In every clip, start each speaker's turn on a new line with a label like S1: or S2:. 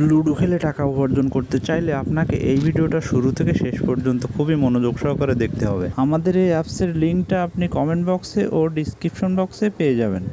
S1: Ludo খেলে টাকা উপার্জন করতে চাইলে আপনাকে এই ভিডিওটা শুরু থেকে শেষ পর্যন্ত খুবই মনোযোগ সহকারে দেখতে হবে। আমাদের এই অ্যাপসের লিঙ্কটা আপনি কমেন্ট বক্সে ও ডিসক্রিপশন বক্সে পেয়ে যাবেন।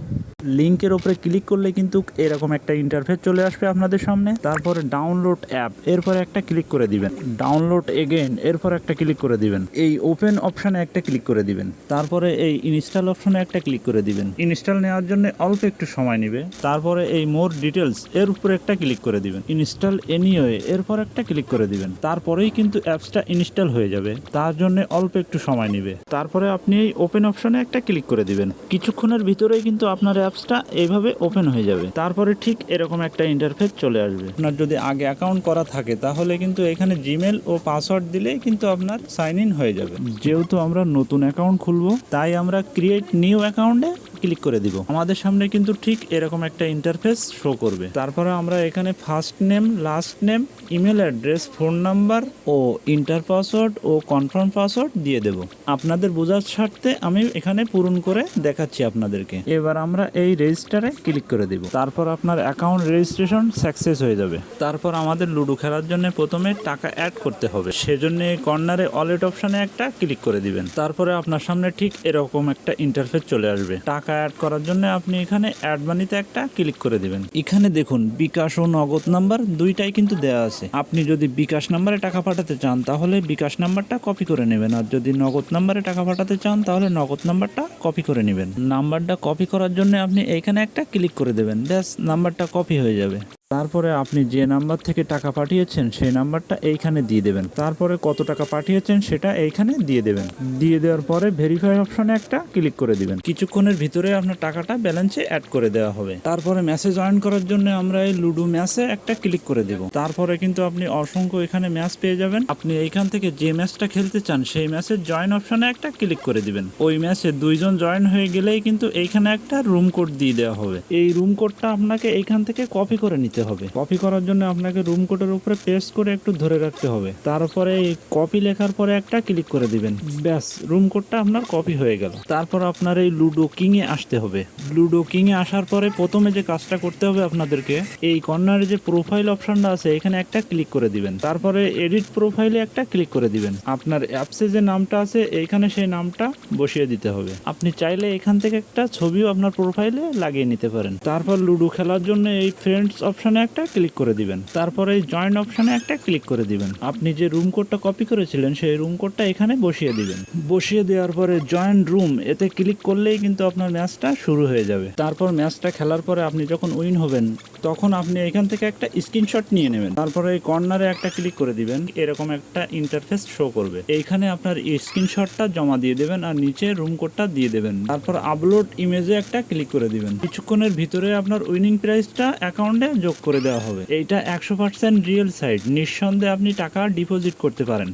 S1: লিঙ্কের ওপরে ক্লিক করলে কিন্তু এরকম একটা ইন্টারফেস চলে আসবে আপনাদের সামনে। তারপরে ডাউনলোড অ্যাপ, এরপরে একটা ক্লিক করে দিবেন। ডাউনলোড এগেইন, এরপর একটা ক্লিক করে দিবেন। এই ওপেন অপশানে একটা ক্লিক করে দিবেন। তারপরে এই ইনস্টল অপশানে একটা ক্লিক করে দিবেন। ইনস্টল নেওয়ার জন্য অল্প একটু সময় নেবে। তারপরে এই মোর ডিটেলস এর উপরে একটা ক্লিক করে দিবেন। ইনস্টল এনিওয়ে, এরপর একটা ক্লিক করে দিবেন। তারপরেই কিন্তু অ্যাপসটা ইনস্টল হয়ে যাবে, তার জন্য অল্প একটু সময় নেবে। তারপরে আপনি এই ওপেন অপশানে একটা ক্লিক করে দিবেন। কিছুক্ষণের ভিতরেই কিন্তু আপনার অ্যাপসটা এইভাবে ওপেন হয়ে যাবে। তারপরে ঠিক এরকম একটা ইন্টারফেস চলে আসবে। আপনার যদি আগে অ্যাকাউন্ট করা থাকে তাহলে কিন্তু এখানে জিমেল ও পাসওয়ার্ড দিলেই কিন্তু আপনার সাইন ইন হয়ে যাবে। যেহেতু আমরা নতুন অ্যাকাউন্ট খুলবো, তাই আমরা ক্রিয়েট নিউ অ্যাকাউন্টে ক্লিক করে দিব। আমাদের সামনে কিন্তু ঠিক এরকম একটা ইন্টারফেস শো করবে। তারপরে আমরা এখানে first name, last name, email address, phone number ও ইন্টার পাসওয়ার্ড ও কনফার্ম পাসওয়ার্ড দিয়ে দেব। আপনাদের বোঝার স্বার্থে আমি এখানে পূরণ করে দেখাচ্ছি আপনাদেরকে। এবার আমরা এই রেজিস্টারে ক্লিক করে দিব। তারপর আপনার অ্যাকাউন্ট রেজিস্ট্রেশন সাকসেস হয়ে যাবে। তারপর আমাদের লুডো খেলার জন্য প্রথমে টাকা অ্যাড করতে হবে। সেজন্য এই কর্নারে ওয়ালেট অপশানে একটা ক্লিক করে দিবেন। তারপরে আপনার সামনে ঠিক এরকম একটা ইন্টারফেস চলে আসবে। টাকা অ্যাড করার জন্য আপনি এখানে অ্যাড মানিতে একটা ক্লিক করে দিবেন। এখানে দেখুন বিকাশ ও নগদ নাম্বার দুইটাই কিন্তু দেওয়া আছে। আপনি যদি বিকাশ নাম্বারে টাকা পাঠাতে চান তাহলে বিকাশ নাম্বারটা কপি করে নেবেন, আর যদি নগদ নাম্বারে টাকা পাঠাতে চান তাহলে নগদ নাম্বারটা কপি করে নেবেন। নাম্বারটা কপি করার জন্য আপনি এইখানে একটা ক্লিক করে দেবেন, ব্যাস নাম্বারটা কপি হয়ে যাবে। তারপরে আপনি যে নাম্বার থেকে টাকা পাঠিয়েছেন সেই নাম্বারটা এইখানে দিয়ে দেবেন। তারপরে কত টাকা পাঠিয়েছেন সেটা এইখানে দিয়ে দেবেন। দিয়ে দেওয়ার পরে ভেরিফাই অপশনে একটা ক্লিক করে দিবেন। কিছুক্ষণের ভিতরে আপনার টাকাটা ব্যালেন্সে অ্যাড করে দেওয়া হবে। তারপরে ম্যাচে জয়েন করার জন্য আমরা এই লুডো ম্যাচে একটা ক্লিক করে দেব। তারপরে কিন্তু আপনি অসংখ্য এখানে ম্যাচ পেয়ে যাবেন। আপনি এইখান থেকে যে ম্যাচটা খেলতে চান সেই ম্যাচের জয়েন অপশনে একটা ক্লিক করে দিবেন। ওই ম্যাচে দুইজন জয়েন হয়ে গেলেই কিন্তু এইখানে একটা রুম কোড দিয়ে দেওয়া হবে। এই রুম কোডটা আপনাকে এইখান থেকে কপি করে নিতে হবে। কপি করার জন্য আপনাকে রুম কোডের উপরে পেস্ট করে একটু ধরে রাখতে হবে। তারপরে এই কপি লেখার পরে একটা ক্লিক করে দিবেন, ব্যাস রুম কোডটা আপনার কপি হয়ে গেল। তারপর আপনার এই লুডো কিং এ আসতে হবে। লুডো কিং এ আসার পরে প্রথমে যে কাজটা করতে হবে আপনাদেরকে, এই কর্নারে যে প্রোফাইল অপশনটা আছে এখানে একটা ক্লিক করে দিবেন। তারপরে এডিট প্রোফাইলে একটা ক্লিক করে দিবেন। আপনার অ্যাপসে যে নামটা আছে এইখানে সেই নামটা বসিয়ে দিতে হবে। আপনি চাইলে এখান থেকে একটা ছবিও আপনার প্রোফাইলে লাগিয়ে নিতে পারেন। তারপর লুডো খেলার জন্য এই ফ্রেন্ডস অপশনে একটা ক্লিক করে দিবেন। তারপরে এই জয়েন অপশনে একটা ক্লিক করে দিবেন। আপনি যে রুম কোডটা কপি করেছিলেন সেই রুম কোডটা এখানে বসিয়ে দিবেন। বসিয়ে দেওয়ার পরে জয়েন রুম এতে ক্লিক করলেই কিন্তু আপনার ম্যাচটা শুরু হয়ে যাবে। তারপর ম্যাচটা খেলার পরে আপনি যখন উইন হবেন তখন আপনি এখান থেকে একটা স্ক্রিনশট নিয়ে নেবেন। তারপরে এই কর্নারে একটা ক্লিক করে দিবেন, এরকম একটা ইন্টারফেস শো করবে। এইখানে আপনার স্ক্রিনশটটা জমা দিয়ে দেবেন আর নিচে রুম কোডটা দিয়ে দেবেন। তারপর আপলোড ইমেজে একটা ক্লিক করে দিবেন। কিছুক্ষণের ভিতরে আপনার উইনিং প্রাইসটা অ্যাকাউন্টে যোগ করে দেওয়া হবে। এইটা 100% রিয়েল সাইট, নিঃসন্দেহে আপনি টাকা ডিপোজিট করতে পারেন।